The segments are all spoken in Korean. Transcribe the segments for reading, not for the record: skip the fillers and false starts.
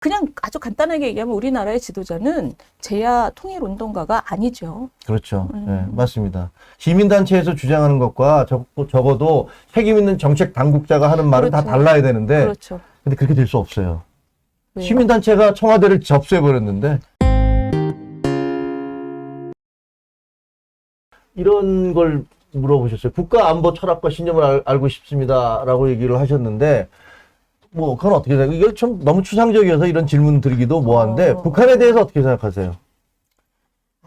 그냥 아주 간단하게 얘기하면 우리나라의 지도자는 제야 통일운동가가 아니죠. 그렇죠. 네, 맞습니다. 시민단체에서 주장하는 것과 적어도 책임 있는 정책 당국자가 하는 말은 그렇죠. 다 달라야 되는데, 그렇죠. 근데 그렇게 될 수 없어요. 왜요? 시민단체가 청와대를 접수해버렸는데, 이런 걸 물어보셨어요. 국가안보 철학과 신념을 알고 싶습니다라고 얘기를 하셨는데, 뭐 그건 어떻게 생각해요? 이게 좀 너무 추상적이어서 이런 질문 드리기도 뭐한데 북한에 대해서 어떻게 생각하세요?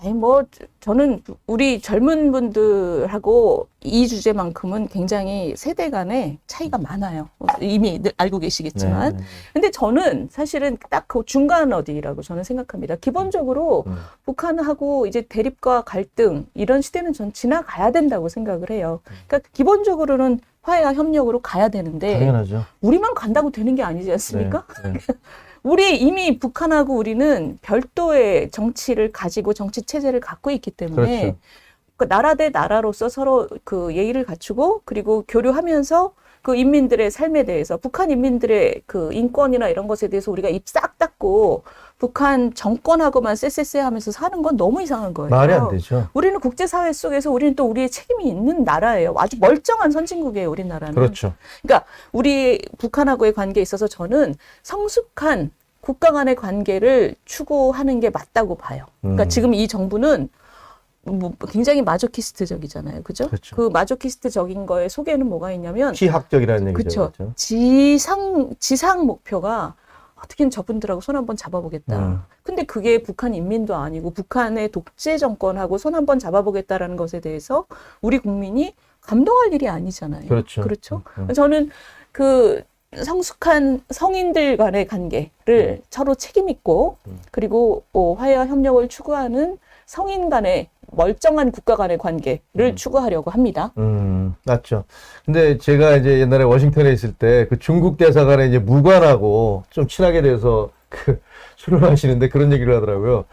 아니 뭐 저는 우리 젊은 분들하고 이 주제만큼은 굉장히 세대 간의 차이가 많아요. 이미 늘 알고 계시겠지만. 네. 근데 저는 사실은 딱 그 중간 어디라고 저는 생각합니다. 기본적으로 북한하고 이제 대립과 갈등 이런 시대는 전 지나가야 된다고 생각을 해요. 그러니까 기본적으로는 화해와 협력으로 가야 되는데 당연하죠. 우리만 간다고 되는 게 아니지 않습니까? 네. 우리 이미 북한하고 우리는 별도의 정치를 가지고 정치 체제를 갖고 있기 때문에 그렇죠. 그 나라 대 나라로서 서로 그 예의를 갖추고 그리고 교류하면서 그 인민들의 삶에 대해서 북한 인민들의 그 인권이나 이런 것에 대해서 우리가 입 싹 닫고 북한 정권하고만 쎄쎄쎄 하면서 사는 건 너무 이상한 거예요. 말이 안 되죠. 우리는 국제사회 속에서 우리는 또 우리의 책임이 있는 나라예요. 아주 멀쩡한 선진국이에요, 우리나라는. 그렇죠. 그러니까 우리 북한하고의 관계에 있어서 저는 성숙한 국가 간의 관계를 추구하는 게 맞다고 봐요. 그러니까 지금 이 정부는 뭐 굉장히 마조키스트적이잖아요. 그죠? 그렇죠. 그 마조키스트적인 거에 속에는 뭐가 있냐면 치학적이라는 얘기죠. 그렇죠. 지상 목표가 어떻게든 저분들하고 손 한번 잡아보겠다. 근데 그게 북한 인민도 아니고 북한의 독재 정권하고 손 한번 잡아보겠다라는 것에 대해서 우리 국민이 감동할 일이 아니잖아요. 그렇죠. 그렇죠? 저는 그 성숙한 성인들 간의 관계를 서로 책임 있고 그리고 화해와 협력을 추구하는 성인 간의 멀쩡한 국가 간의 관계를 추구하려고 합니다. 맞죠. 근데 제가 이제 옛날에 워싱턴에 있을 때 그 중국 대사관에 이제 무관하고 좀 친하게 돼서 그 술을 마시는데 그런 얘기를 하더라고요.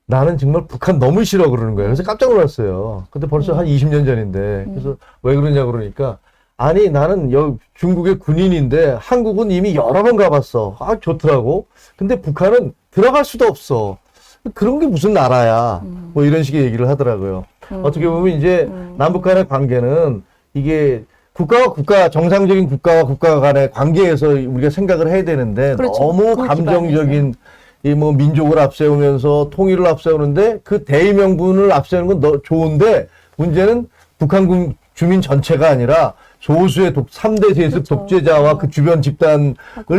나는 정말 북한 너무 싫어 그러는 거예요. 그래서 깜짝 놀랐어요. 근데 벌써 한 20년 전인데. 그래서 왜 그러냐 그러니까 아니 나는 중국의 군인인데 한국은 이미 여러 번 가봤어. 아 좋더라고. 근데 북한은 들어갈 수도 없어. 그런 게 무슨 나라야. 뭐 이런 식의 얘기를 하더라고요. 어떻게 보면 이제 남북 간의 관계는 이게 국가와 국가, 정상적인 국가와 국가 간의 관계에서 우리가 생각을 해야 되는데 그렇죠. 너무 그 감정적인 이 뭐 민족을 앞세우면서 통일을 앞세우는데 그 대의명분을 앞세우는 건 좋은데 문제는 북한 주민 전체가 아니라 소수의 3대 세습 그렇죠. 독재자와 그 주변 집단을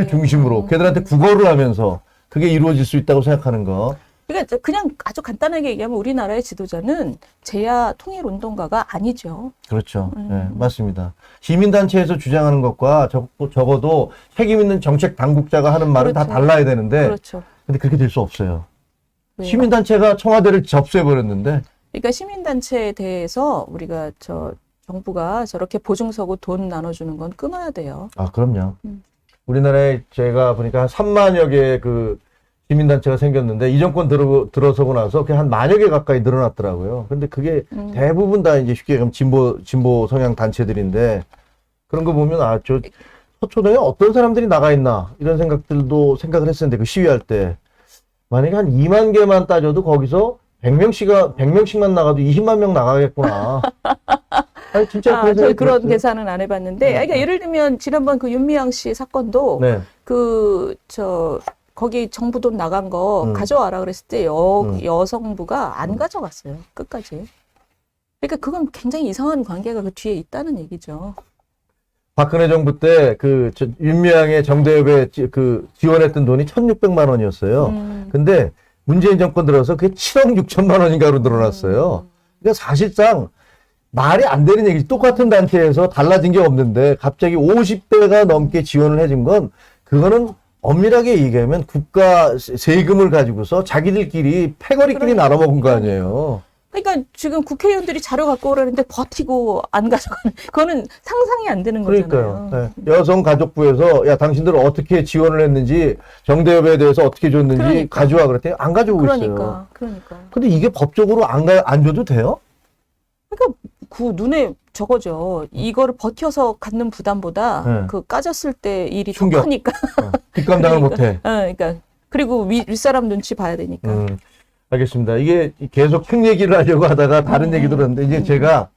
중심으로 걔들한테 구걸을 하면서 그게 이루어질 수 있다고 생각하는 거. 그러니까 그냥 아주 간단하게 얘기하면 우리나라의 지도자는 제야 통일운동가가 아니죠. 그렇죠. 네, 맞습니다. 시민단체에서 주장하는 것과 적어도 책임 있는 정책 당국자가 하는 말은 그렇죠. 다 달라야 되는데, 그렇죠. 근데 그렇게 될 수 없어요. 왜요? 시민단체가 청와대를 접수해버렸는데, 그러니까 시민단체에 대해서 우리가 정부가 저렇게 보증서고 돈 나눠주는 건 끊어야 돼요. 아, 그럼요. 우리나라에 제가 보니까 한 3만여 개의 그 시민단체가 생겼는데, 이 정권 들어서고 나서 그냥 한 만여 개 가까이 늘어났더라고요. 근데 그게 대부분 다 이제 쉽게 얘기하면 진보 성향 단체들인데, 그런 거 보면 서초동에 어떤 사람들이 나가 있나, 이런 생각들도 생각을 했었는데, 그 시위할 때. 만약에 한 2만 개만 따져도 거기서 100명씩만 나가도 20만 명 나가겠구나. 아니, 진짜 저 그런 계산은 안 해봤는데, 그러니까 예를 들면 지난번 그 윤미향 씨 사건도 네. 거기 정부 돈 나간 거 가져와라 그랬을 때 여성부가 안 가져갔어요. 끝까지. 그러니까 그건 굉장히 이상한 관계가 그 뒤에 있다는 얘기죠. 박근혜 정부 때 윤미향의 정대협에 지원했던 돈이 1,600만 원이었어요. 근데 문재인 정권 들어서 그게 7억 6천만 원인가로 늘어났어요. 그러니까 사실상 말이 안 되는 얘기지. 똑같은 단체에서 달라진 게 없는데 갑자기 50배가 넘게 지원을 해준 건 그거는 엄밀하게 얘기하면 국가 세금을 가지고서 자기들끼리 패거리끼리 나눠 먹은 거 아니에요. 그러니까 지금 국회의원들이 자료 갖고 오라는데 버티고 안 가져가는 그거는 상상이 안 되는 거잖아요. 그러니까요. 네. 여성가족부에서 야 당신들 어떻게 지원을 했는지 정대협에 대해서 어떻게 줬는지 그러니까. 가져와 그랬더니 안 가져오고 있어요. 그러니까. 근데 이게 법적으로 안 줘도 돼요? 그러니까 그 눈에 적어져. 이거를 버텨서 갖는 부담보다 네. 그 까졌을 때 일이 더 충격. 크니까. 뒷감당을 못해. 그러니까 그리고 윗사람 눈치 봐야 되니까. 알겠습니다. 이게 계속 핵 얘기를 하려고 하다가 다른 얘기 들었는데 이제 제가